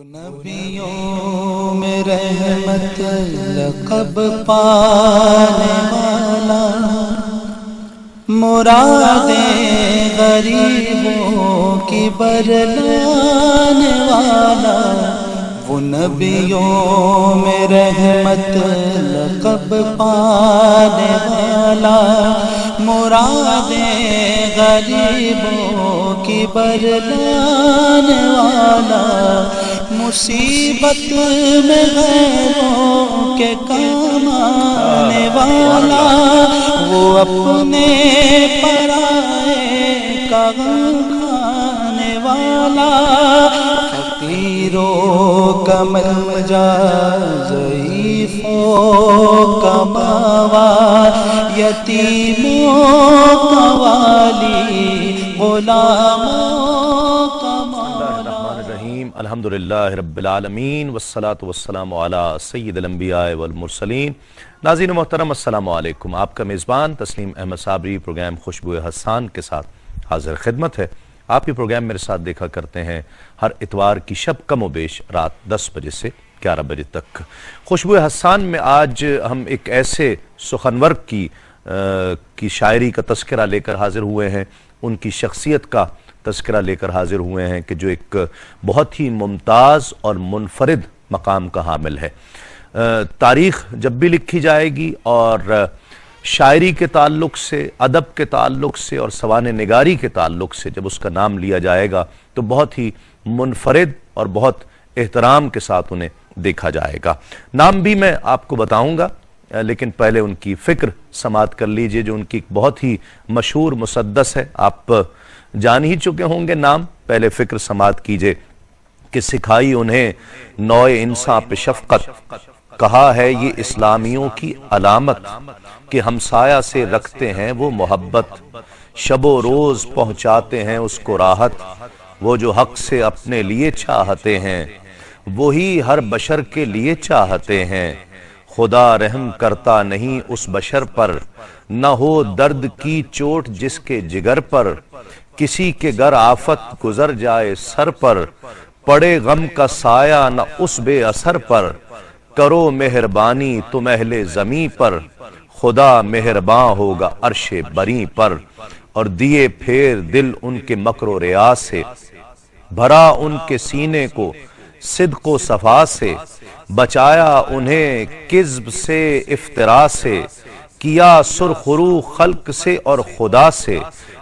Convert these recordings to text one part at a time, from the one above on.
नबियों में रहमत लक़ब पाने वाला, मुरादें गरीबों की बरलाने वाला। वो नबियों में रहमत लक़ब पाने वाला, मुरादें गरीबों की बरलाने वाला। मुसीबत में गैरों के काम आने वाला, वो अपने पराए का गम खाने वाला। फकीरों का मलजा, ज़ईफ़ों का मावा, यतीमों का वाली, गुलामों का अल्हम्दुलिल्लाह रब्बिल आलमीन वस्सलातु वस्सलामु अला सय्यिदिल अंबिया वल मुरसलीन। नाज़रीन मोहतरम अस्सलामु अलैकुम। आपका मेज़बान तस्लीम अहमद साबरी प्रोग्राम खुशबू हसन के साथ हाजिर खिदमत है। आप ये प्रोग्राम मेरे साथ देखा करते हैं हर इतवार की शब कम व बेश रात 10 बजे से 11 बजे तक। खुशबू हसन में आज हम एक ऐसे सुखनवर की शायरी का तस्करा लेकर हाजिर हुए हैं, उनकी शख्सियत का तस्करा लेकर हाजिर हुए हैं कि जो एक बहुत ही मुमताज़ और मुनफरिद मकाम का हामिल है। तारीख़ जब भी लिखी जाएगी और शायरी के ताल्लुक़ से, अदब के ताल्लुक़ से और सवाने निगारी के ताल्लुक़ से जब उसका नाम लिया जाएगा तो बहुत ही मुनफरिद और बहुत एहतराम के साथ उन्हें देखा जाएगा। नाम भी मैं आपको बताऊँगा, लेकिन पहले उनकी फ़िक्र समात कर लीजिए जो उनकी बहुत ही मशहूर मुसद्दस है। आप जान ही चुके होंगे नाम, पहले फ़िक्र समात कीजिए कि सिखाई उन्हें नौए इंसान पे शफ़क़त, कहा है ये इस्लामियों की अलामत कि हमसाया से रखते हैं वो मोहब्बत, शबो रोज़ पहुँचाते हैं उसको राहत, वो जो हक़ से अपने लिए चाहते हैं वही हर बशर के लिए चाहते हैं। खुदा रहम करता नहीं उस बशर पर, न हो दर्द की चोट जिसके जिगर पर, किसी के घर आफत गुजर जाए सर पर, पड़े गम का साया न उस बेअसर पर, करो मेहरबानी तुम अहले ज़मी पर, खुदा मेहरबान होगा अर्शे बरी पर। और दिए फेर दिल उनके मकरो रिया से, भरा उनके सीने को सिद्क़ो सफ़ा से, बचाया उन्हें किज़्ब से इफ्तिरा से, किया सुरखरू खल्क से और खुदा से,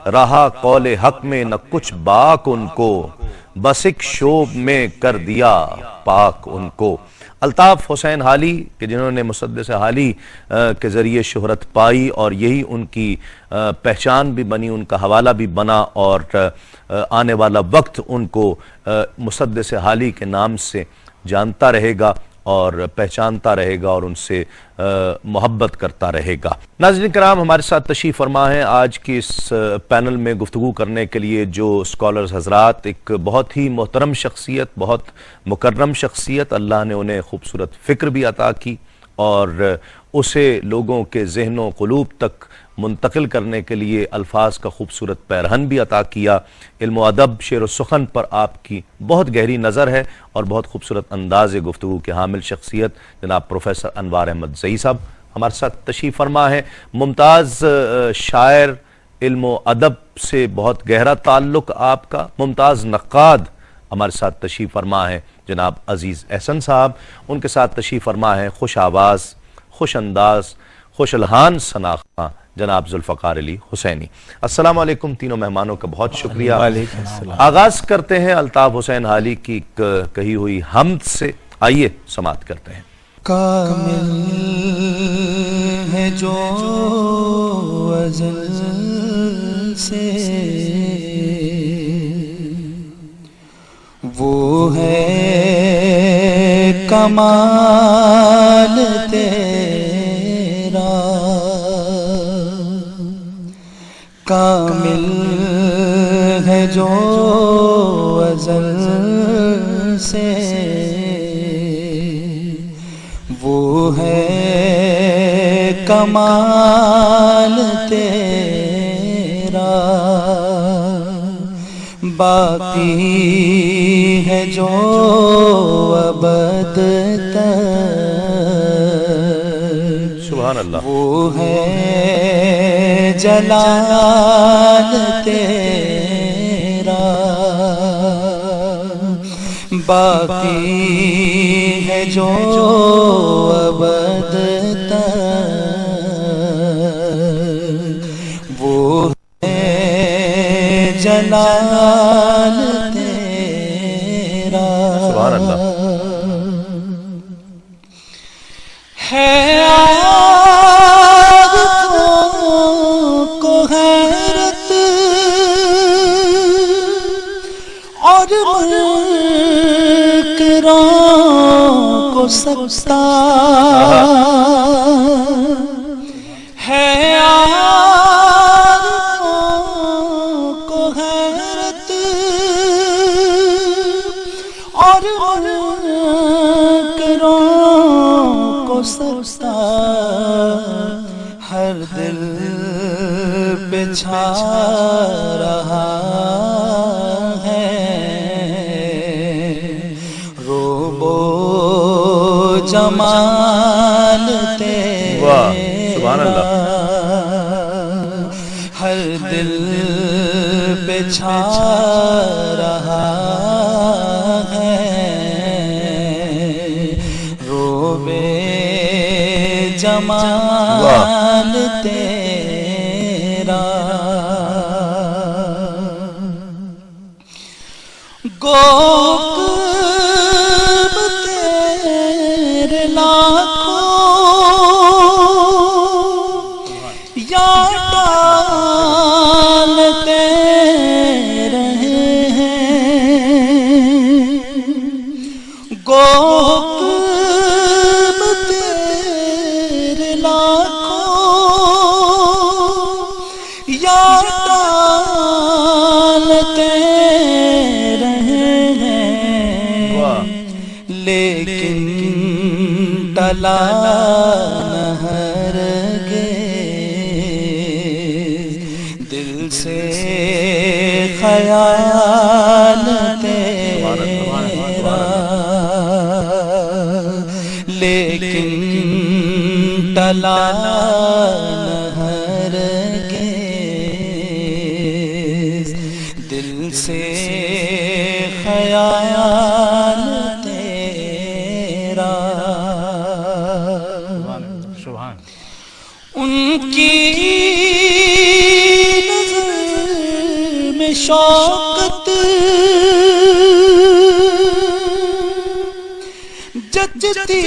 रहा कौले हक में न कुछ बाक उनको, बस एक शोब में कर दिया पाक उनको। अल्ताफ हुसैन हाली के जिन्होंने मुसद्दस हाली के ज़रिए शोहरत पाई और यही उनकी पहचान भी बनी, उनका हवाला भी बना और आने वाला वक्त उनको मुसद्दस हाली के नाम से जानता रहेगा और पहचानता रहेगा और उनसे मोहब्बत करता रहेगा। नाज़रीन कराम, हमारे साथ तशरीफ़ फरमा है आज की इस पैनल में गुफ्तगू करने के लिए जो स्कॉलर्स हजरात, एक बहुत ही मोहतरम शख्सियत, बहुत मुकर्रम शख्सियत, अल्लाह ने उन्हें खूबसूरत फ़िक्र भी अता की और उसे लोगों के ज़हनों क़ुलूब तक मुंतकिल करने के लिए अल्फाज का खूबसूरत पैरहन भी अता किया। इल्म व अदब, शेर व सुखन पर आपकी बहुत गहरी नज़र है और बहुत खूबसूरत अंदाज़ गुफ्तगू के हामिल शख्सियत जनाब प्रोफेसर अनवार अहमद ज़ई साहब हमारे साथ तशरीफ़ फरमा है। मुमताज़ शायर, इल्म व अदब से बहुत गहरा ताल्लुक़ आपका। मुमताज़ नक्काद हमारे साथ तशरीफ़ फरमा है जनाब अज़ीज़ एहसन साहब, उनके साथ तशरीफ़ फरमा है खुश आवाज़, खुश अंदाज, खुश अलहान सनाख़ा जनाब जुल्फ़कार अली हुसैनी। अस्सलाम वालेकुम। तीनों मेहमानों का बहुत शुक्रिया। आगाज़ करते हैं अल्ताफ हुसैन हाली की कही हुई हम्द से, आइए समात करते हैं। कामिल है जो अज़ल से, वो है कमाल तेरा। कामिल है जो अज़ल से, वो है कमाल तेरा। बाकी है जो अबद तक। सुभान अल्लाह। वो है जलाल तेरा, बाकी है जो अबद तक। वो है जलाल तेरा। सुभान अल्लाह। है आरिफों को हैरत और मुनकिरों को सकता। है आरिफों को हैरत और मुनकिरों को सकता। हर दिल पे छा रहा है रोबो जमाल तेरा। सुभान अल्लाह। हर दिल पे छा रहा है रोबे जमाल तेरा। गोकुल तेरे लाखों या टालते रहे हैं। गोकुल तेरे लाखों या टालते रहे हैं, लेकिन टला न हरगिज़ दिल से ख्याल तेरा। लेकिन टला न हरगिज़ दिल से ख्याल तेरा। उनकी नज़र में शौकत जचती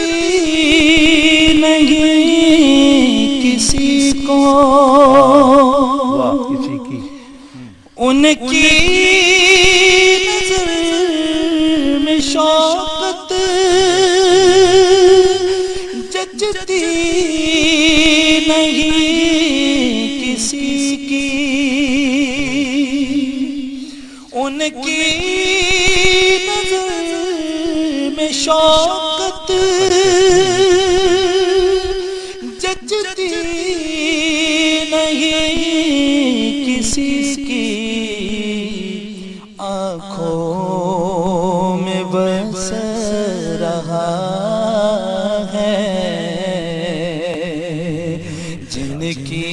नहीं किसी को। किसी की उनकी नज़र में शौकत जचती नहीं किसी की। उनकी नज़र में शौकत जचती नहीं किसी की। आँखों में बस रहा है जिनकी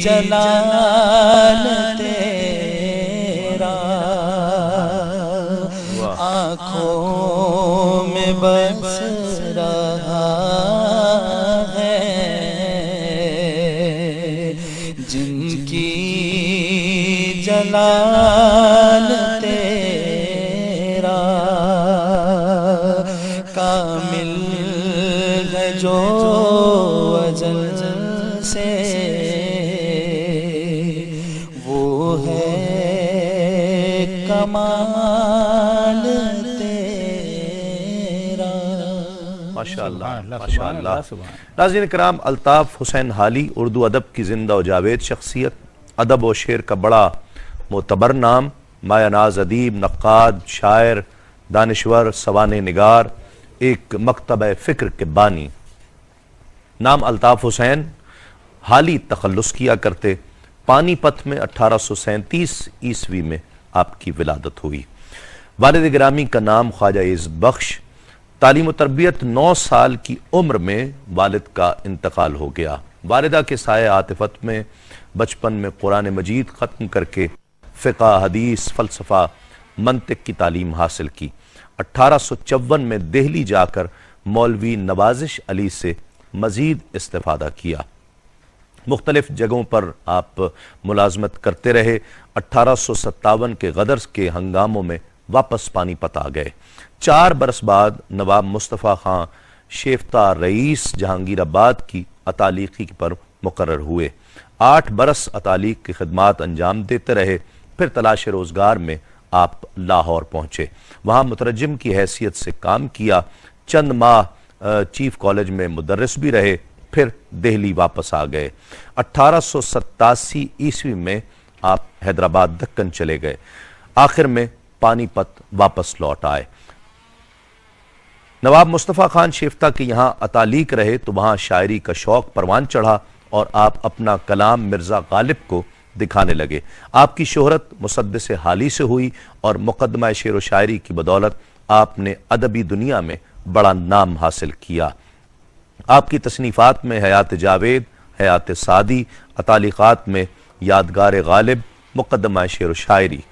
जलाल तेरा। आँखों में बस रहा है जिनकी जलाल तेरा। कामिल है जो अज़ल से वो है कमाल तेरा। माशाअल्लाह माशाअल्लाह। नाज़रीन किराम, अल्ताफ़ हुसैन हाली उर्दू अदब की जिंदा व जावेद शख्सियत, अदब व शेर का बड़ा मोतबर नाम, माया नाज अदीब, नक्काद, शायर, दानिश्वर, सवाने निगार, एक मकतब फ़िक्र के बानी। नाम अल्ताफ़ हुसैन हाली तखल्लुस किया करते। पानीपत में 1837 ईस्वी में आपकी विलादत हुई। वालिद गिरामी का नाम ख्वाजा इज़ बख्श। तालीम व तरबियत 9 साल की उम्र में वालिद का इंतकाल हो गया। वालिदा के साए आतिफत में बचपन में कुरान मजीद ख़त्म करके फ़िक़्ह, हदीस, फ़लसफ़ा, मंतिक की तालीम हासिल की। 1854 में दिल्ली जाकर मौलवी नवाजिश अली से मजीद इस्तिफ़ादा किया। मुख्तलिफ जगहों पर आप मुलाजमत करते रहे। 1857 के गदर के हंगामों में वापस पानीपत आ गए। 4 बरस बाद नवाब मुस्तफ़ा खां शेफ्ता रईस जहांगीराबाद की अतालीकी पर मुकर्रर हुए। 8 बरस अतालीक की खिदमात अंजाम देते रहे। फिर तलाश रोजगार में आप लाहौर पहुंचे, वहां मुतरज्जिम की हैसियत से काम किया। चंद माह चीफ कॉलेज में मुदर्रिस भी रहे, फिर दिल्ली वापस आ गए। 1887 ईस्वी में आप हैदराबाद दक्कन चले गए। आखिर में पानीपत वापस लौट आए। नवाब मुस्तफ़ा खान शेफ्ता के यहां अतालीक रहे तो वहां शायरी का शौक परवान चढ़ा और आप अपना कलाम मिर्जा गालिब को दिखाने लगे। आपकी शोहरत मुसद्दिस हाली से हुई और मुकदमा शेर व शायरी की बदौलत आपने अदबी दुनिया में बड़ा नाम हासिल किया। आपकी तसनीफ़ात में हयात जावेद, हयात सादी, अतालिकात में यादगार गालिब, मुकदमा शेर व शायरी।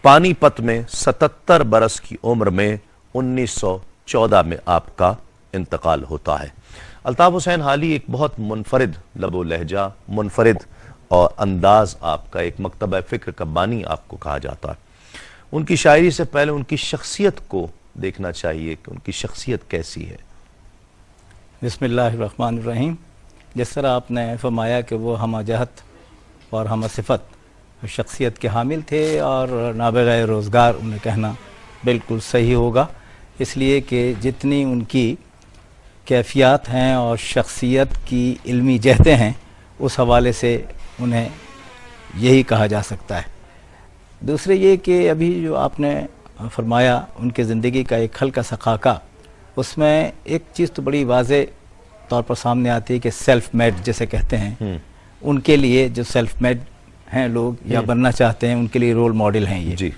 पानीपत में 77 बरस की उम्र में 1914 में आपका इंतकाल होता है। अल्ताफ़ हुसैन हाली एक बहुत मुनफरिद लबो लहजा, मुनफरिद और अंदाज आपका, एक मकतबा फ़िक्र का बानी आपको कहा जाता है। उनकी शायरी से पहले उनकी शख्सियत को देखना चाहिए कि उनकी शख्सियत कैसी है। बिस्मिल्लाहिर्रहमानिर्रहीम। जिस तरह आपने फरमाया कि वो हम जहत और हम सिफत शख्सियत के हामिल थे और नाबग़े रोज़गार, उन्हें कहना बिल्कुल सही होगा, इसलिए कि जितनी उनकी कैफ़ियत हैं और शख्सियत की इल्मी जहतें हैं, उस हवाले से उन्हें यही कहा जा सकता है। दूसरे ये कि अभी जो आपने फरमाया उनके ज़िंदगी का एक हल्का सा खाका, उसमें एक चीज़ तो बड़ी वाज़े तौर पर सामने आती है कि सेल्फ मेड जिसे कहते हैं, उनके लिए जो सेल्फ मेड हैं लोग या बनना चाहते हैं, उनके लिए रोल मॉडल हैं ये जी।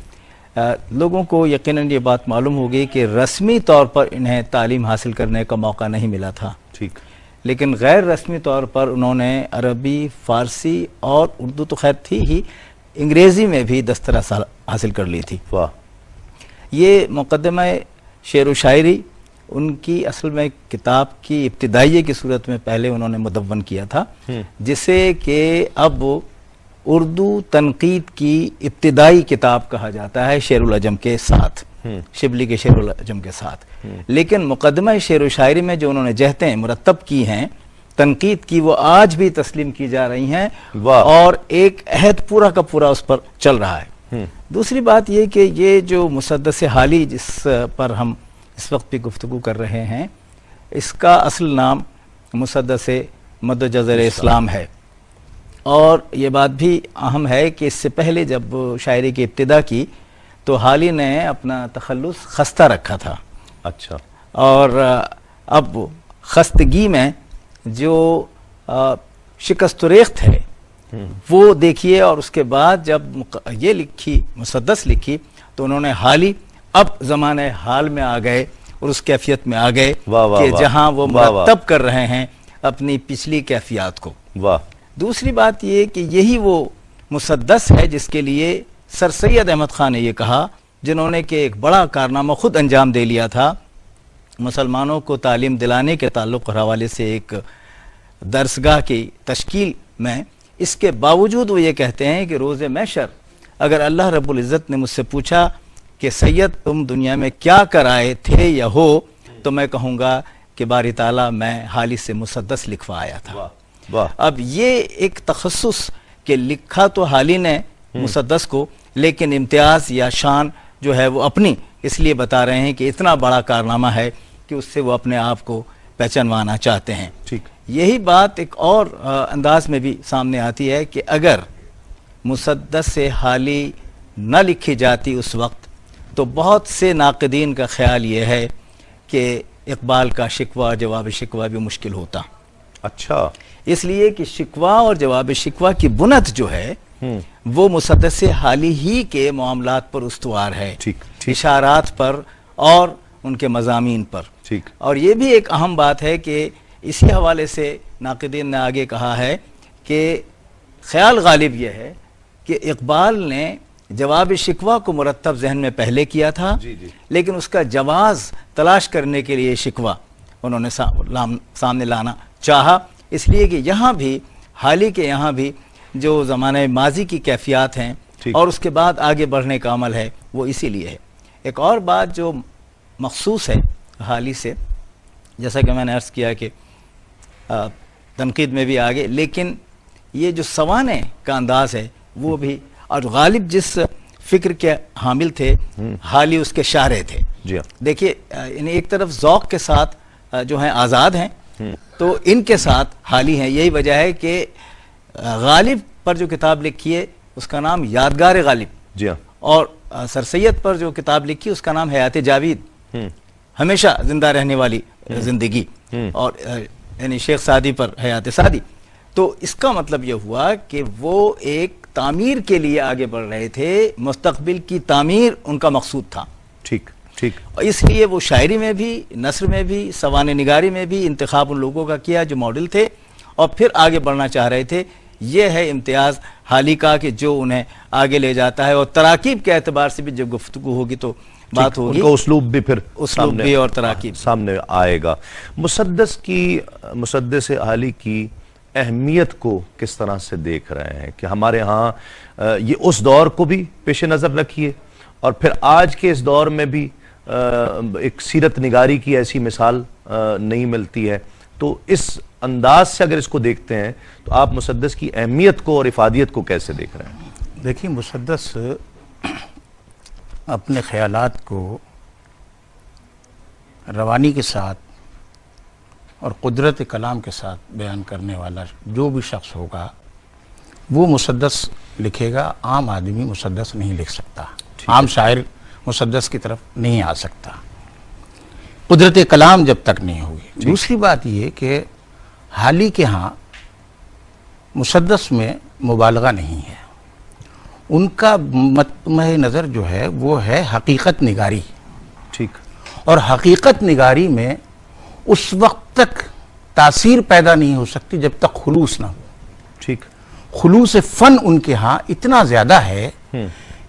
लोगों को यकीनन ये बात मालूम होगी कि रस्मी तौर पर इन्हें तालीम हासिल करने का मौका नहीं मिला था, ठीक, लेकिन गैर रस्मी तौर पर उन्होंने अरबी, फ़ारसी और उर्दू तो खैर थी ही, अंग्रेज़ी में भी दस्तरा हासिल कर ली थी। वाह। ये मुकदमा शेर व शायरी उनकी असल में किताब की इब्तिदाइये की सूरत में पहले उन्होंने मुदव्वन किया था, जिसे कि अब उर्दू तनकीद की इब्तिदाई किताब कहा जाता है शेरुल अजम के साथ, शिबली के शेरुल अजम के साथ। लेकिन मुकदमा शेर व शायरी में जो उन्होंने जहतें मुरतब की हैं तनकीद की, वो आज भी तस्लीम की जा रही हैं और एक अहद पूरा का पूरा उस पर चल रहा है। दूसरी बात ये कि ये जो मुसद्दस हाली जिस पर हम इस वक्त भी गुफ्तगू कर रहे हैं, इसका असल नाम मुसद्दस मदजर इस्लाम है। और ये बात भी अहम है कि इससे पहले जब शायरी की इब्तिदा की तो हाली ने अपना तखल्लुस खस्ता रखा था। अच्छा। और अब खस्तगी में जो शिकस्तरेख्त है वो देखिए, और उसके बाद जब ये लिखी मुसद्दस लिखी तो उन्होंने हाली अब ज़माने हाल में आ गए और उस कैफियत में आ गए कि जहां वो मुरतब कर रहे हैं अपनी पिछली कैफियत को। वाह। दूसरी बात ये कि यही वो मुसद्दस है जिसके लिए सर सैयद अहमद खान ने ये कहा, जिन्होंने कि एक बड़ा कारनामा खुद अंजाम दे लिया था, मुसलमानों को तालीम दिलाने के ताल्लुक़ और हवाले से एक दरसगाह की तश्कील में। इसके बावजूद वो ये कहते हैं कि रोज़े महशर अगर अल्लाह रब्बुल इज़्ज़त ने मुझसे पूछा कि सैयद तुम दुनिया में क्या कर आए थे या हो, तो मैं कहूँगा कि बारी ताला मैं हाली से मुसद्दस लिखवा आया था। वाह। अब ये एक तखस्सुस के लिखा तो हाली ने मुसद्दस को, लेकिन इम्तियाज़ या शान जो है वो अपनी इसलिए बता रहे हैं कि इतना बड़ा कारनामा है कि उससे वो अपने आप को पहचानवाना चाहते हैं। ठीक। यही बात एक और अंदाज में भी सामने आती है कि अगर मुसद्दस से हाली न लिखी जाती उस वक्त, तो बहुत से नाक़दीन का ख्याल ये है कि इकबाल का शिकवा जवाब शिकवा भी मुश्किल होता। अच्छा। इसलिए कि शिकवा और जवाब शिकवा की बुनत जो है वो मुसद्दस हाली ही के मामलात पर उस्तवार है, ठीक, इशारात पर और उनके मज़ामीन पर। ठीक। और ये भी एक अहम बात है कि इसी हवाले से नाक़िदीन ने आगे कहा है कि ख्याल गालिब यह है कि इकबाल ने जवाब शिकवा को मुरत्तब जहन में पहले किया था, लेकिन उसका जवाज़ तलाश करने के लिए शिकवा उन्होंने सामने लाना चाहा, इसलिए कि यहाँ भी हाली के यहाँ भी जो ज़माने माजी की कैफियत हैं और उसके बाद आगे बढ़ने का अमल है वो इसीलिए है। एक और बात जो मखसूस है हाली से, जैसा कि मैंने अर्ज़ किया कि तनकीद में भी आगे, लेकिन ये जो सवाने का अंदाज है वो भी, और गालिब जिस फिक्र के हामिल थे हाली उसके शारे थे। जी देखिए इन्हें एक तरफ ज़ौक़ के साथ जो हैं आज़ाद हैं, तो इनके साथ हाली हैं। यही वजह है कि गालिब पर जो किताब लिखी है उसका नाम यादगार गालिब, जी हाँ, और सर सैयद पर जो किताब लिखी उसका नाम हयात जावीद, हमेशा जिंदा रहने वाली जिंदगी, और यानी शेख सादी पर हयात सादी। तो इसका मतलब यह हुआ कि वो एक तामीर के लिए आगे बढ़ रहे थे, मुस्तकबिल की तामीर उनका मकसूद था। ठीक ठीक। और इसलिए वो शायरी में भी, नस्र में भी, सवाने निगारी में भी इंतखाब उन लोगों का किया जो मॉडल थे और फिर आगे बढ़ना चाह रहे थे। ये है इम्तियाज़ हाली का कि जो उन्हें आगे ले जाता है, और तराकीब के एतबार से भी जब गुफ्तगू होगी तो बात होगी, उनका उसलूब भी फिर उसलूब भी और तराकीब सामने आएगा। मुसद्दस हाली की अहमियत को किस तरह से देख रहे हैं कि हमारे यहाँ ये उस दौर को भी पेश नज़र रखिए और फिर आज के इस दौर में भी एक सीरत निगारी की ऐसी मिसाल नहीं मिलती है, तो इस अंदाज से अगर इसको देखते हैं तो आप मुसद्दस की अहमियत को और इफादियत को कैसे देख रहे हैं? देखिए, मुसद्दस अपने ख्यालात को रवानी के साथ और कुदरत कलाम के साथ बयान करने वाला जो भी शख्स होगा वो मुसद्दस लिखेगा। आम आदमी मुसद्दस नहीं लिख सकता, आम शायर मुसद्दस की तरफ नहीं आ सकता, कुदरत कलाम जब तक नहीं होगी। दूसरी बात ये कि हाली के यहाँ मुसद्दस में मुबालगा नहीं है, उनका मतमह नज़र जो है वो है हकीकत निगारी। ठीक। और हकीकत निगारी में उस वक्त तक तासीर पैदा नहीं हो सकती जब तक खुलूस ना हो। ठीक। खुलूस फ़न उनके यहाँ इतना ज़्यादा है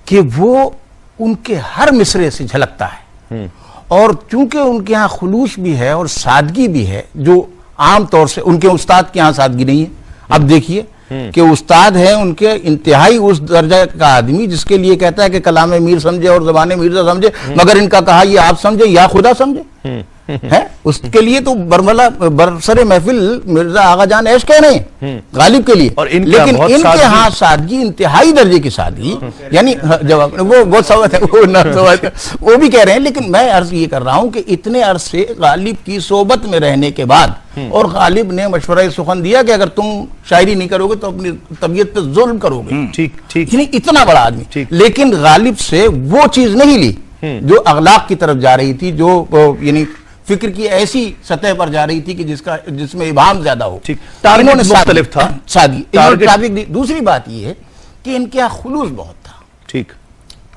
कि वो उनके हर मिसरे से झलकता है, और चूंकि उनके यहाँ खुलूस भी है और सादगी भी है जो आम तौर से उनके उस्ताद के यहाँ सादगी नहीं है। अब देखिए कि उस्ताद है उनके इंतहाई उस दर्जा का आदमी जिसके लिए कहता है कि कलाम मीर समझे और ज़बान मिर्जा समझे, मगर इनका कहा ये आप समझे या खुदा समझे है, उसके लिए तो बरमला बरसरे महफिल मिर्जा आगा जान ऐश कह रहे हैं गालिब के लिए, लेकिन इनके यहाँ सादगी इंतहाई दर्जे की सादगी, यानी जवाब वो बहुत सवाल है, वो भी कह रहे हैं। लेकिन मैं अर्ज ये कर रहा हूँ कि इतने अरसे गालिब की सोबत में रहने के बाद, और गालिब ने मशवरा सुखन दिया कि अगर तुम शायरी नहीं करोगे तो अपनी तबीयत पे जुल्म करोगे। ठीक ठीक। इतना बड़ा आदमी, लेकिन गालिब से वो चीज नहीं ली जो अखलाक की तरफ जा रही थी, जो यानी फिक्र की ऐसी सतह पर जा रही थी कि जिसमें इबाम ज्यादा हो। टारगेट मुख्तलिफ था, सादगी। दूसरी बात यह है कि इनके यहाँ खुलूस बहुत था। ठीक।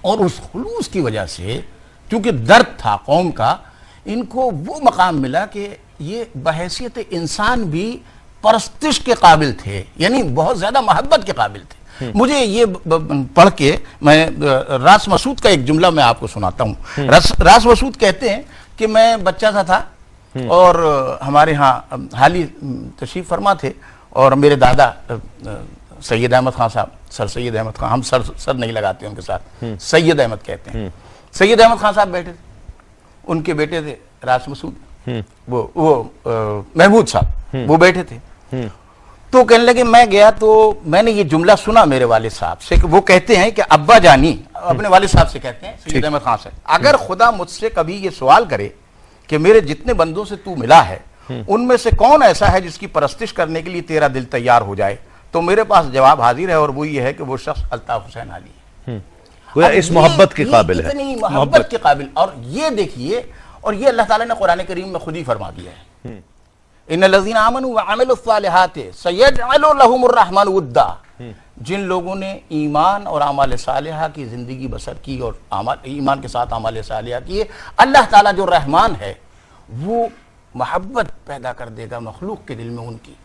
और उस खुलूस की वजह से क्योंकि दर्द था कौम का, इनको वो मकाम मिला कि ये बहैसियत इंसान भी परस्तिश के काबिल थे, यानी बहुत ज्यादा मोहब्बत के काबिल थे। मुझे ये पढ़ के मैं रास मसूद का एक जुमला मैं आपको सुनाता हूँ। रास मसूद कहते हैं कि मैं बच्चा सा था और हमारे यहाँ हाली तशरीफ फरमा थे, और मेरे दादा सैयद अहमद खान साहब, सर सैयद अहमद खान, हम सर नहीं लगाते उनके साथ, सैयद अहमद कहते हैं। सैयद अहमद खान साहब बैठे थे, उनके बेटे थे रास मसूद, वो महमूद साहब, वो बैठे थे। तो कहने लगे, मैं गया तो मैंने ये जुमला सुना मेरे वालिद साहब से, कि वो कहते हैं कि अब्बा जानी, अपने वालिद साहब से कहते हैं सैयद अहमद खान से, अगर खुदा मुझसे कभी ये सवाल करे कि मेरे जितने बंदों से तू मिला है उनमें से कौन ऐसा है जिसकी परस्तिश करने के लिए तेरा दिल तैयार हो जाए, तो मेरे पास जवाब हाजिर है, और वो ये है कि वो शख्स अल्ताफ हुसैन हाली है। इस मोहब्बत के काबिल है, इतनी मोहब्बत के काबिल। और ये देखिए, और ये अल्लाह ताला ने कुरान करीम में खुद ही फरमा दिया है, इन्नल्लज़ीना आमनू व अमिलुस्सालिहाति सयजअलु लहुमुर रहमानु वुद्दा, जिन लोगों ने ईमान और आमाल सालिहा की ज़िंदगी बसर की और ईमान के साथ आमाल सालिहा किए, अल्लाह ताला जो रहमान है वो मोहब्बत पैदा कर देगा मखलूक के दिल में उनकी।